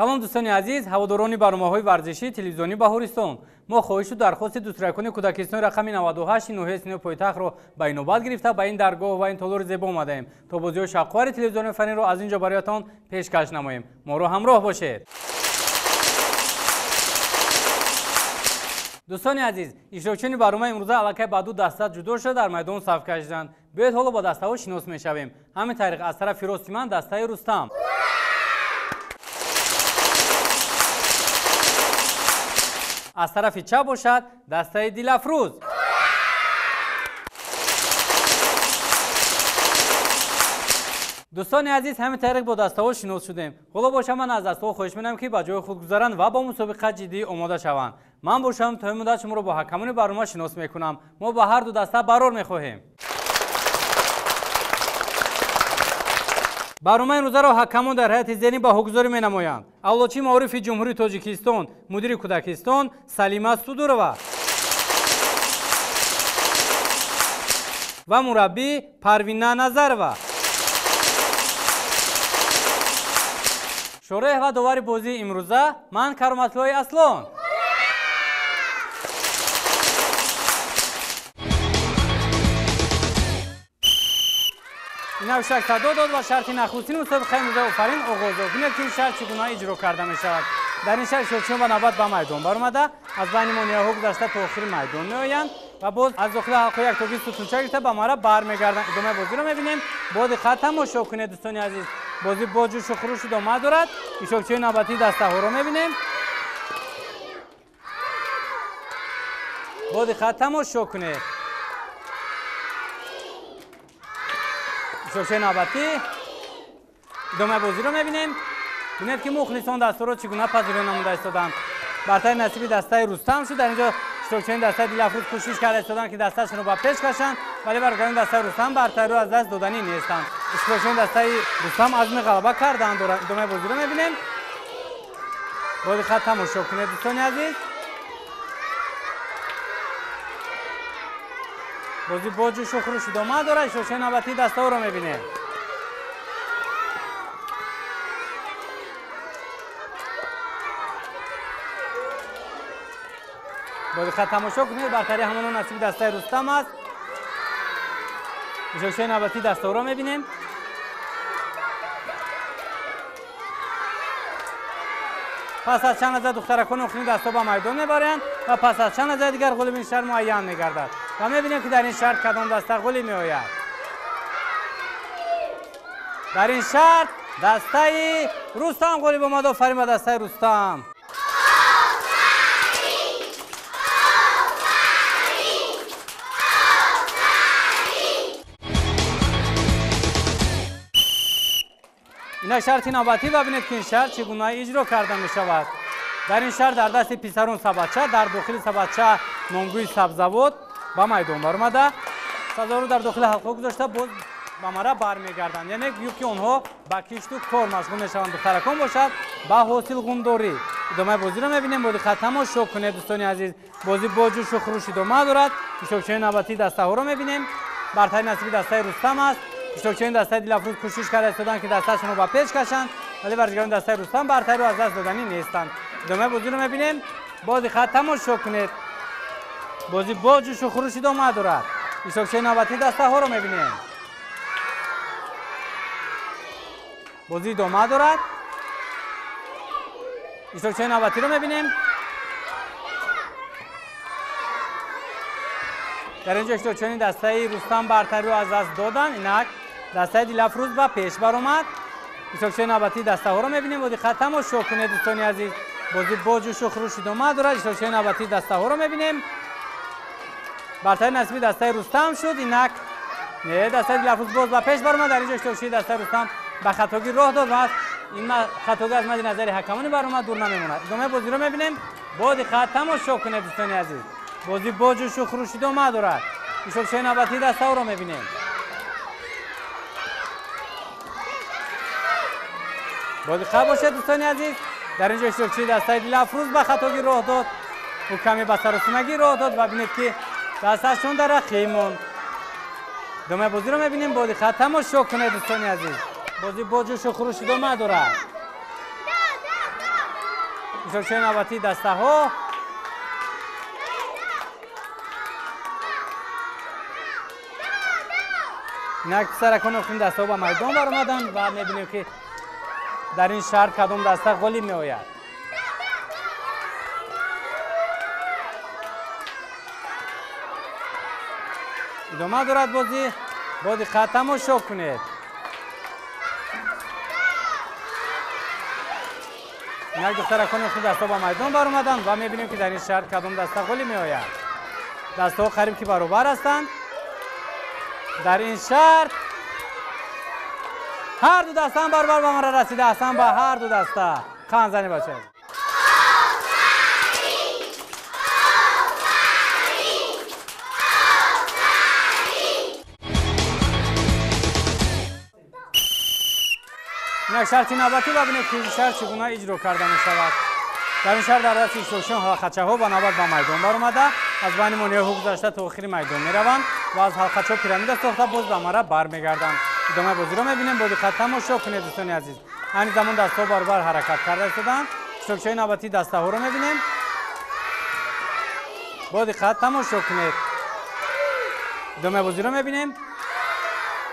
салом дӯстони азиз, ҳаводорони барномаҳои варзишии телевизионии Баҳористон. мо хоҳишу дархости дӯстуракони кӯдакистони рақами 98 ноҳияи синҳои пойтахтро ба инобат гирифта ба ин даргоҳ ва ин толори зебо омадаем то бозиҳои шавқовари телевизиони фанниро аз ин ҷо бароятон пешкаш намоем. моро ҳамроҳ бошед. дӯстони азиз, иштирокчиёни барномаи имрӯза аллакай ба ду даста ҷудо шуда дар майдон саф кашиданд. биёед ҳоло ба дастаҳо шинос мешавем. ҳамин тариқ аз тарафи рости ман дастаи Рустам, аз тарафи чап бошад дастаи Дилафрӯз, дӯстони азиз, ҳамин тариқ бо дастаҳо шинос шудем. ҳоло боша ман аз дастаҳо хоҳиш менам ки ба ҷои худ гузаранд ва бо мусобиқа ҷиддӣ омода шаванд. ман бошам то ин муддат шуморо бо ҳакамони барнома шинос мекунам. мо ба ҳар ду даста барор мехоҳем. барномаи имрӯзаро ҳакамон дар ҳайати зеҳнӣ баҳогузорӣ менамоянд. авлочи маорифи ҷумҳурии Тоҷикистон, мудири кӯдакистон Салима Судурова ва мураббӣ Парвина Назарова. шореҳ ва довари бозии имрӯза ман Кароматлои Аслон. инавшак садо дод ва шарти нахустини мусобиқаи имрӯзаи офарин оғоз ёфт. бинед ки ин шарт чӣ гуна иҷро карда мешавад. дар ин шарт иштирокчиён ба навбат ба майдон баромада аз байни монеаҳо гузашта то охири майдон меоянд ва боз аз дохили ҳалқаи яктоги сутунча гирифта ба мара бармегарданд. идомаи бозиро мебинем. бо диққат тамошо кунед дӯстони азиз. бозӣ бо ҷӯшу хуруш идома дорад. иштирокчиёни навбатии дастаҳоро мебинем. бо диққат тамошо кунед. иштирокчиёни навбатӣ идомаи бозиро мебинем. бинед ки мухлисон дастаҳоро чӣ гуна пазиро намуда истоданд. бартари насиби дастаи Рустам шуд. дар инҷо иштирокчиёни дастаи Дилафрӯз кӯшиш карда истоданд ки дасташонро ба пеш кашанд, вале баргардони дастаи Рустам бартариро аз даст доданӣ нестанд. иштирокчиёни дастаи Рустам азми ғалаба кардаанд. идомаи бозиро мебинем. бо диққат тамошо кунед дӯстони азиз. бозӣ бо ҷӯшу хуруш идома дорад. иштирокчиёни навбатии дастаҳоро мебинем. бо диққат тамошо кунед. бартари ҳамоно насиби дастаи Рустам аст. иштирокчиёни навбатии дастаҳоро мебинем. пас аз чанд лаҳза духтаракони охирин дастҳо ба майдон мебаранд ва пас аз чанд лаҳзаи дигар ғолиби ин шарт муайян мегардад ва мебинем ки дар ин шарт кадом даста ғолиб меояд. дар ин шарт дастаи Рустам ғолиб омад. офарин ба дастаи Рустам. ина шарти навбатӣ ва бинед ки ин шарт чӣ гуна иҷро карда мешавад. дар ин шарт дар дасти писарон сабадча, дар дохили сабадча номгӯи сабзавод ба майдон баромада сабзаводро дар дохили ҳалқа гузошта боз ба мара бармегарданд. яъне гӯё ки онҳо ба кишту кор машғул мешаванд. духтаракон бошад ба ҳосилғундорӣ. идомаи бозиро мебинем. бо диққат тамошо кунед дӯстони азиз. бозӣ бо ҷӯшу хуруш идома дорад. иштирокчиёни навбатии дастаҳоро мебинем. бартари насиби дастаи Рустам аст. иштирокчиёни дастаи Дилафрӯз кӯшиш карда истоданд ки дасташонро ба пеш кашанд, вале барҷигарони дастаи Рустам бартариро аз даст доданӣ нестанд. идомаи бозиро мебинем. бо диққат тамошо кунед. бозӣ бо ҷӯшу хуруш идома дорад. иштирокчиёни навбатии дастаҳоро мебинем. бозӣ идома дорад. иштирокчиёни навбатиро мебинем. дар инҷо иштирокчиёни дастаи Рустам бартариро аз даст доданд. инак дастаи Дилафрӯз ба пеш баромад. иштирокчиёни навбатии дастаҳоро мебинем. бо диққат тамошо кунед дӯстони азиз. бозӣ бо ҷӯшу хуруш идома дорад. иштирокчиёни навбатии дастаҳоро мебинем. бартари насиби дастаи Рустам шуд. инак не дастаи Дилафрӯз боз ба пеш баромад. дар инҷо иштирокчии дастаи Рустам ба хатогӣ роҳ дод ва ин хатогӣ аз мадди назари ҳакамони барнома дур намемонад. идомаи бозиро мебинем. бо диққат тамошо кунед дӯстони азиз. бозӣ бо ҷӯшу хуруш идома дорад. иштирокчиёни навбатии дастаҳоро мебинем. бо диққат бошед дӯстони азиз. дар инҷо иштирокчии дастаи Дилафрӯз ба хатогӣ роҳ дод. ӯ каме ба саросимагӣ роҳ дод ва бинед ки дасташон дар рақиб монд. идомаи бозиро мебинем. бо диққат тамошо кунед дӯстони азиз. бозӣ бо ҷӯшу хуруш идома дорад. شوشوی نوبتی دسته ها. اینک پسرکان اخرین دسته ها با میدان برآمدند و میبینیم که در این شهر کدام دسته غالب میآید. ادامه دارد بازی. با دقت تماشا کنید. اینک دخترکان اخرین دسته ها با میدان برآمدند و میبینیم که در این شهر کدام دسته غالب میآید. دسته ها قریب که برابر هستند. در این شهر هر دو دسته هم برابر به ما رسیده هستند. با هر دو دسته خان زنی باشه. اینک شرط نوبتی ببینید که این شهر چگونه اجرا کرده می شود. در این شهر در دست ایشوشون حلقچه ها با نوبت به میدان برآمده از بین مانیه ها گذشته تا آخر میدان می روند و از حلقچه ها پیرامید ساخته باز به ما برمیگردند. ادامه بازی را میبینیم. با دقت تماشا کنید دوستان عزیز. همین زمان دسته ها برابر حرکت کرده شدند. شوکچای نوبتی دسته ها را میبینیم. با دقت تماشا کنید. ادامه بازی را میبینیم.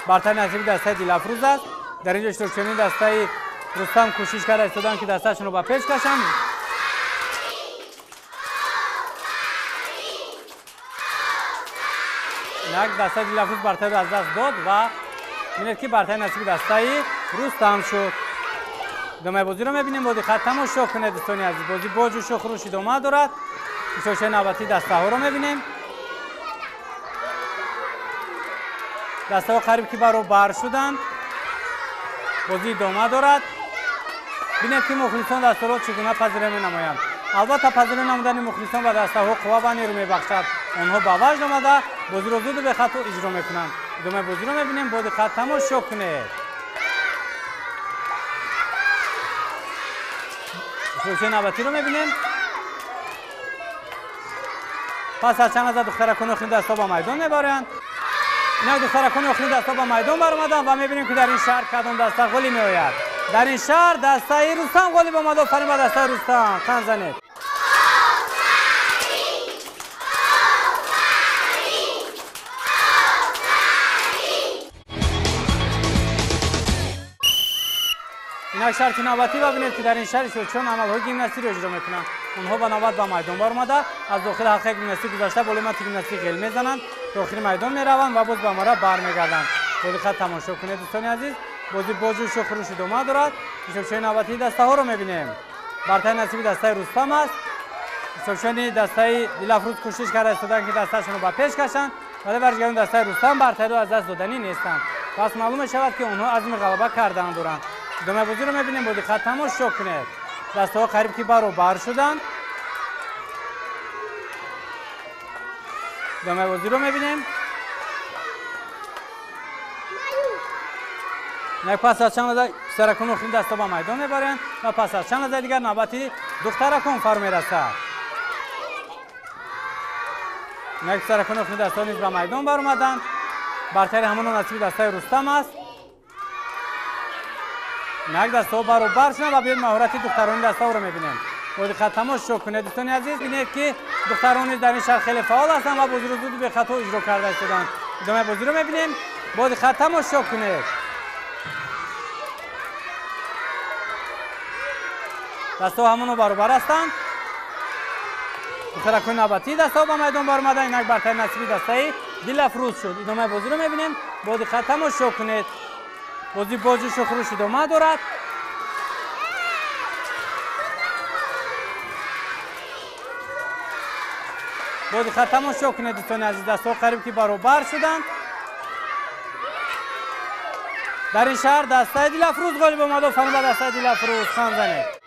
برتر نصیب دسته دیلافروز است. در اینجا شوکچای دسته رستم کوشش کرده شدند که دستهشون رو به پیش کشند. اینک دسته دیلافروز برتر از دست داد و اینک که برتر نصیب دسته رستم شد. ادامه بازی رو میبینیم. با دقت تماشا کنید دوستان عزیز. بازی با جوش و خروش ادامه دارد. شوشوی نوبتی دسته ها رو میبینیم. دسته ها قریب که برابر شدند. بازی ادامه دارد. ببینید که مخلصان دسته را چگونه پذیرایی می‌نمایند. البته پذیرایی نمودن مخلصان به دسته ها قوه و نیرو میبخشد. آنها به وجد آمده بازی را زود و به خطا اجرا میکنند. ادامه بازی را میبینیم. با دقت تماشا کنید. شوشوی نوبتی رو میبینیم. پس از چند لحظه دخترکان اخرین دسته با میدان میبرند. اینک دخترکان اخرین دسته با میدان برآمدند و میبینیم که در این شهر کدام دسته غالب میآید. در این شهر دسته رستم غالب آمد. آفرین به دسته رستم. خان زنید. اینک شرط نوبتی ببینید که در این شهر چون عملهای گیمناستیک را اجرا میکنند. اونها به نوبت به میدان برآمده از داخل حلقه گیمناستیک گذشته با علامت گیمناستیک گل میزنند. داخل میدان میروند و باز به ما برمیگردند. با دقت تماشا کنید دوستان عزیز. بازی با جوش و خروش ادامه دارد. شوشوی نوبتی دسته ها رو میبینیم. برتر نصیب دسته رستم است. شوشوی دسته دیلافروز کوشش کرده استادن که دستهشون رو به پیش کشند ولی برگردون دسته رستم برتری از دست دادنی نیستند. پس معلوم شود که اونها عزم غلبه کردن دارند. ادامه بازی رو میبینیم. با دقت تماشا کنید. دسته ها قریب که برابر شدند. ادامه بازی رو میبینیم. پس از چند لحظه پسرکان اخرین دسته با میدان میبرند و پس از چند لحظه دیگر نوبتی دخترکان فرا میرسد. پسرکان اخرین دسته نیز به میدان برآمدند. برتر همون نصیب دسته رستم است. دسته ها برابر شدند و بیاید مهارت دختران دسته ها رو میبینیم. با دقت تماشا کنید دوستان عزیز. ببینید که دختران در این شهر خیلی فعال هستند و بازی رو زود به خطا اجرا کرده شدند. ادامه بازی رو میبینیم. با دقت تماشا کنید. دسته ها همونو برابر هستند. دخترکان نوبتی دسته ها با میدان برآمدند. اینک برتر نصیبی دسته دیلافروز شد. ادامه بازی رو میبینیم. با دقت تماشا کنید. بازی با جوش و خروش ادامه دارد. با دقت تماشا کنید دوستان عزیز. دسته ها قریب که برابر شدند. در این شهر دسته دیلافروز غالب آمد. آفرین به دسته دیلافروز. خان زنید.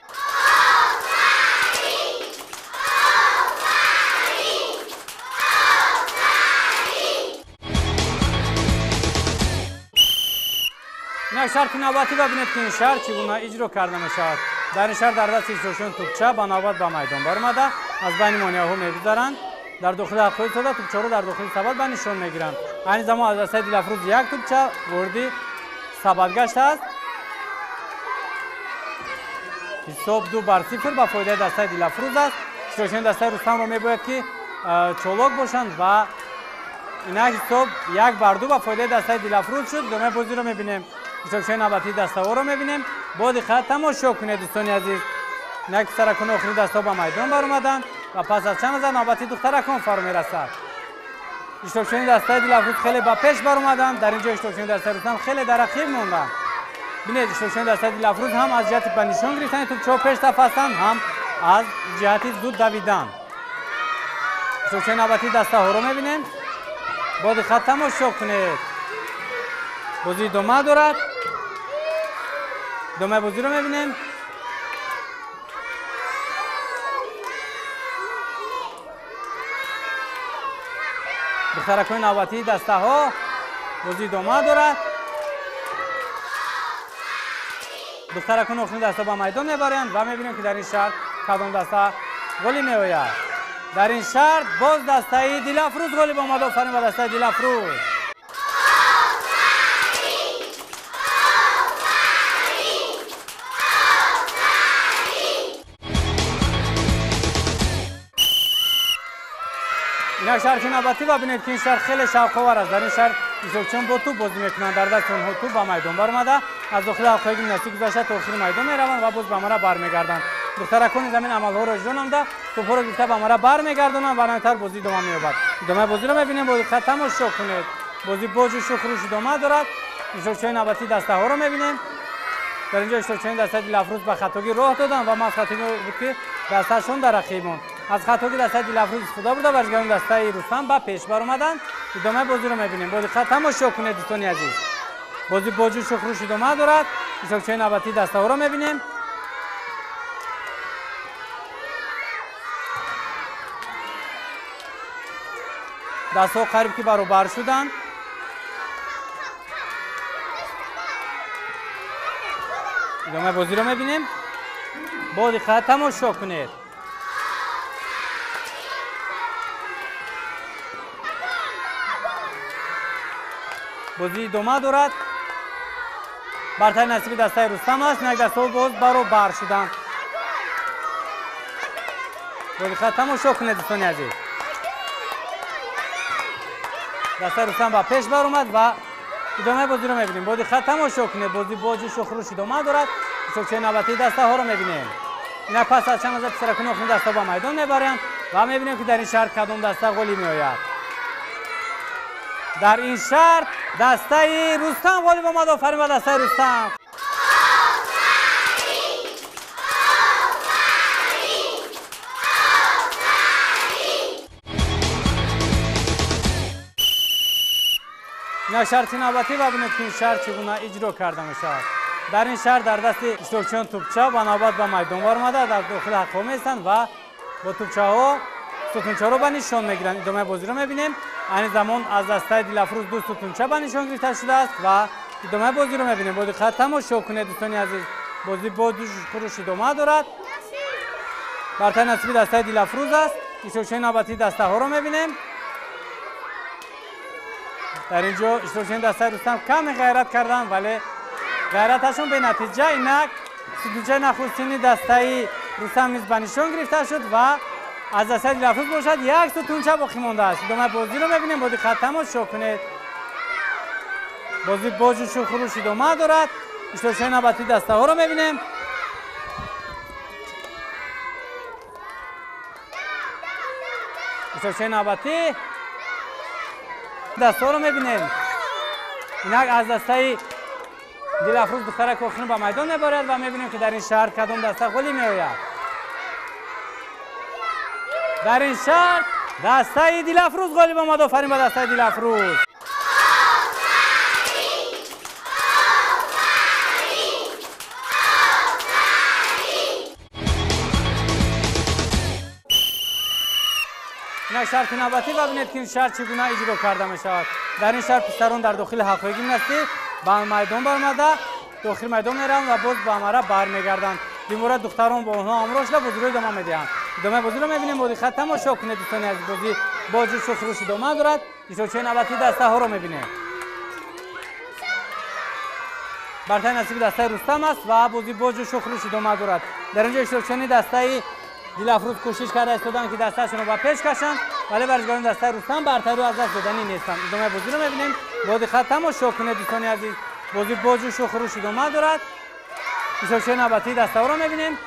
اینک شرط نوبتی ببینید که این شهر چگونه اجرا کرده می شود. در این شهر در دست ایشوشون توپچه با نوبت به میدان برآمده از بین مانیه ها میگذرند. در داخل حلقه ایستاده توپچه رو در داخل سبد به نشان میگیرند. این زمان از دسته دیلافروز یک توپچه وردی سبد گشته است. حساب 2-0 با فایده دسته دیلافروز است. اشتراکچیان دسته رستم رو میباید که چالاک باشند و اینا حساب 1-2 با فایده دسته دیلافروز شد. ادامه بازی رو میبینیم. اشتراکچیان نوبتی دسته ها رو میبینیم. با دقت تماشا کنید دوستان عزیز. اینا که سرکون آخرین دسته ها به میدان بر اومدن و پس از چند از نوبتی دخترکان فرا میرسد. اشتراکچیان دسته دیلافروز خیلی با پیش بر اومدن. در اینجا اشتراکچیان دسته رستم خیلی در رقیب موندن. ببینید اشتراکچیان دسته دیلافروز هم از جهت به نشان گرفتن توپچه‌ها پیش تفاستند، هم از جهت زود دویدن. اشتراکچیان نوبتی دسته ها رو میبینیم. با دقت تماشا کنید. بازی ادامه دارد. ادامه بازی رو میبینیم. دخترکان نوبتی دسته ها بازی ادامه دارد. دخترکان آخرین دسته با میدان میبرند و میبینیم که در این شرط کدام دسته گلی میآید. در این شرط باز دسته دیلافروز گلی با آمد. آفرین با دسته دیلافروز. اینا شرط نوبتی و ببینید که این شرط خیلی شوق‌آور است. در این شرط اشتراکچیان با توپ بازی میکنند. در دست اونها توپ با میدان بر اومده از داخل حلقه گیمناستیک گذشته تا آخر میدان میروند و باز به مرا برمیگردند. دخترکان زمین عملها را اجرا نموده توپ‌ها را گرفته به مرا برمیگردانند و نهایتاً بازی ادامه می‌یابد. ادامه بازی را می‌بینیم. با دقت تماشا کنید. بازی با جوش و خروش ادامه دارد. اشتراکچیان نوبتی دسته ها را می‌بینیم. در اینجا اشتراکچیان دسته دیلافروز به خطاگی راه دادند و ما از خطاگی بود که دسته‌شون در رقیبان از خطاگی دسته دیلافروز استفاده برده برگردون دسته رستم به پیش بر اومدن. ادامه بازی رو می‌بینیم. با دقت تماشا کنید دوستان عزیز. بازی با جوش و خروش ادامه دارد. اشتراکچیان نوبتی دسته ها را می‌بینیم. دست ها قریب که برابر شدن. ادامه بازی رو میبینیم. با دقت تماشا کنید. بازی ادامه دارد. برتر نصیب دسته رستم است. یک دسته ها باز برابر شدن. با دقت تماشا کنید دوستان عزیز. دسته رستم با پیش بر اومد و ادامه بازی رو میبینیم. با دقت تماشا کنید. بازی با جوش و خروش ادامه دارد. اشتراکچیان نوبتی دسته ها رو میبینیم. اینا پس از چند از پسرکان آخرین دسته با میدان میبرند و میبینیم که در این شرط کدام دسته گلی میآید. در این شرط دسته رستم گلی اومد. آفرین با دسته رستم. اینا شرط نوبتی و ببینید که این شرط چگونه اجرا کرده میشود. در این شرط در دست اشتراکچیان توپچه و نوبت به میدان بر اومده در داخل حلقه میستند و با توپچه ها ستونچه رو به نشان میگیرند. ادامه بازی رو میبینیم. این زمان از دسته دیلافروز 2 ستونچه به نشان گرفته شده است و ادامه بازی رو میبینیم. با دقت تماشا کنید دوستان عزیز. بازی با جوش و خروش ادامه دارد. برتر نصیب دسته دیلافروز است. اشتراکچیان نوبتی دسته ها رو میبینیم. در اینجا اشتراکچیان دسته رستم کمی غیرت کردن ولی غیرتشون به نتیجه اینک ستونچه نخستینی دسته رستم نیز به نشان گرفته شد و از دسته دیلافروز باشد یک ستونچه باقی مانده است. ادامه بازی رو می‌بینیم. با دقت تماشا کنید. بازی با جوش و خروش ادامه دارد. اشتراکچیان نوبتی دسته ها رو می‌بینیم. اشتراکچیان نوبتی دسته ها رو می‌بینیم. اینک از دسته دیلافروز دخترک آخرین به میدان میبرد و میبینیم که در این شهر کدام دسته گلی میآید. در این شهر دسته دیلافروز گلی با آمد. آفرین با دسته دیلافروز. این شرط نوبتی و ببینید که این شرط چگونه اجرا کرده میشود. در این شرط پسران در داخل حلقه گیمناستیک به میدان برآمده داخل میدان میروند و باز به مرا برمیگردند. این مورد دختران با آنها همراه شده بازی رو ادامه میدهند. ادامه بازی رو میبینیم. با دقت تماشا کنید دوستان عزیز. بازی با جوش و خروش ادامه دارد. اشتراکچیان نوبتی دسته ها رو میبینیم. برتر نصیب دسته رستم است و بازی با جوش و خروش ادامه دارد. در اینجا اشتراکچیان دسته دلافروز کوشش کرده استادان که دستهشون رو با پیش کشند، ولی ورزشکاران دسته رستم برتری رو از دست دادنی نیستند. ادامه بازی رو می‌بینیم. بازی خط تماشا کنید دوستان عزیز. بازی با جوش و خروش ادامه دارد. اشتراکچیان نباتی دسته رو می‌بینیم.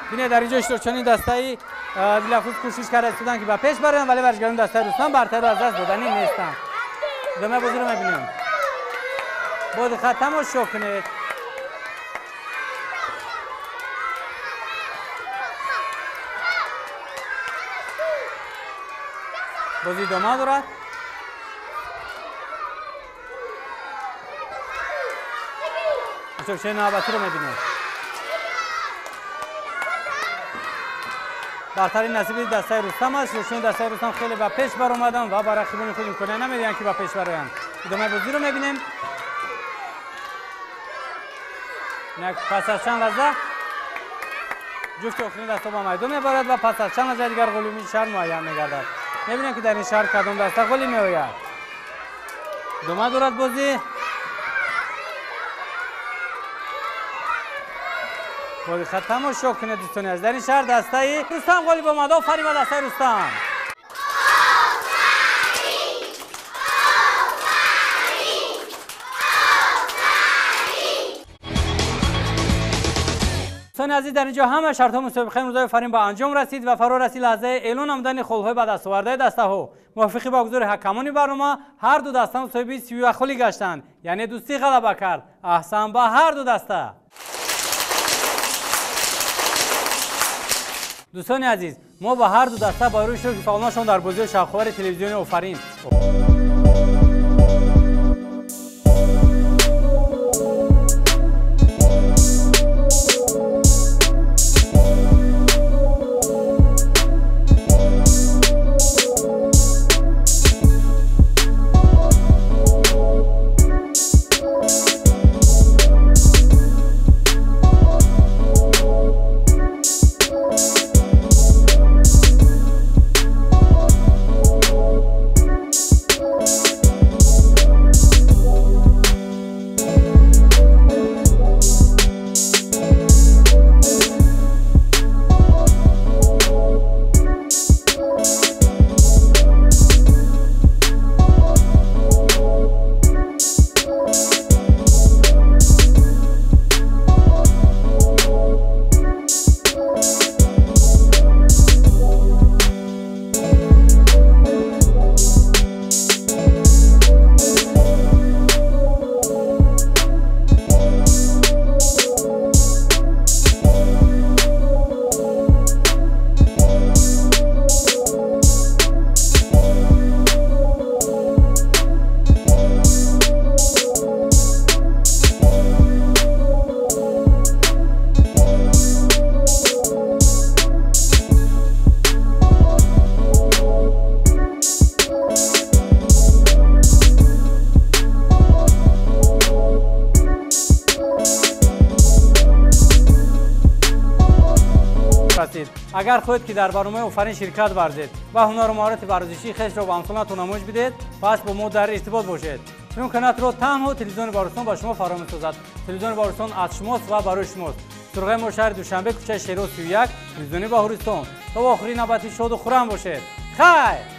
ببینید در اینجا اشتراکچیان دسته دلافروز کوشش کرده استادان که با پیش برند، ولی ورزشکاران دسته رستم برتری رو از دست دادنی نیستند. ادامه بازی رو می‌بینیم. بازی خط تماشا کنید. بازی ادامه دارد. اشتراکچیان نوبتی رو می‌بینید. برتری نصیب دسته رستم است. اشتراکچیان دسته رستم خیلی به پیش بر اومدن و با رقیبان خود امکان نمیدن که به پیش برآیند. ادامه بازی رو می‌بینیم. پس از چند لحظه جفت آخرین دسته با میدان میبارد و پس از چند لحظه دیگر غلومی شهر معین میگردد. میبینیم که در این شهر کدام دسته غلی میآید. ادامه دارد بازی. بازی خط تماشا کنید دوستان عزیز. در این شهر دسته رستم غالب آمد. آفرین به دسته رستم. دوستان عزیز در اینجا همه شرط ها مسابقه روزهای فرین به انجام رسید و فرا رسید لحظه اعلان آمدن خلهای به دست آورده دسته ها. موافقی با حضور حکمان برنامه هر دو دسته مسابقه 31 خلی گشتند، یعنی دوستی غلبه کرد. احسن به هر دو دسته. دوستان عزیز ما با هر دو دسته با روی شروع فعالانشان در بازی شاخوار تلویزیونی آفرین. اگر خود که در برنامه آفرین شرکت ورزید و هنر و مهارت ورزشی خیش را به همسالانتون نمایش بدید، پس با ما در ارتباط باشید. چون قنات رو تنها تلویزیون بارستان با شما فراهم می‌سازد. تلویزیون بارستان از شماست و برای شماست. سرغه ما شهر دوشنبه کوچه شیرو 31 تلویزیون بارستان. تا آخرین نوبتی شاد و خرم باشید. خیر.